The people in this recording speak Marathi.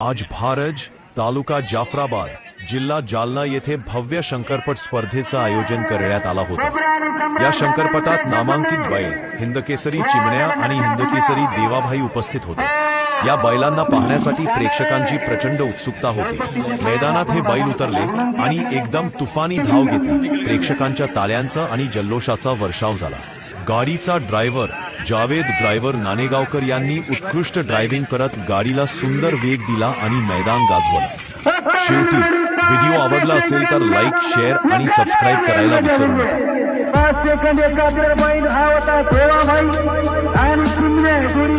आज भारज तालुका जाफराबाद जिल्हा जालना येथे भव्य शंकरपट स्पर्धेचं आयोजन करण्यात आला होता। या शंकरपटात नामांकित बैल, हिंदकेसरी चिमण्या आणि हिंदकेसरी देवाभाई उपस्थित होते। या बैलांना पाहण्यासाठी प्रेक्षकांची प्रचंड उत्सुकता होती। मैदानात हे बैल उतरले आणि एकदम तुफानी धाव घेतली। प्रेक्षकांच्या ताल्यांचा आणि जल्लोषाचा वर्षाव झाला। गाडीचा ड्रायव्हर जावेद ड्रायव्हर नानेगावकर यांनी उत्कृष्ट ड्रायव्हिंग करत गाडीला सुंदर वेग दिला आणि मैदान गाजवलं। शेवटी व्हिडिओ आवडला असेल तर लाईक, शेअर आणि सबस्क्राइब करायला विसरू नका। 5 सेकंद एका बैल हा होता देवाभाई आणि चिमण्या जोडी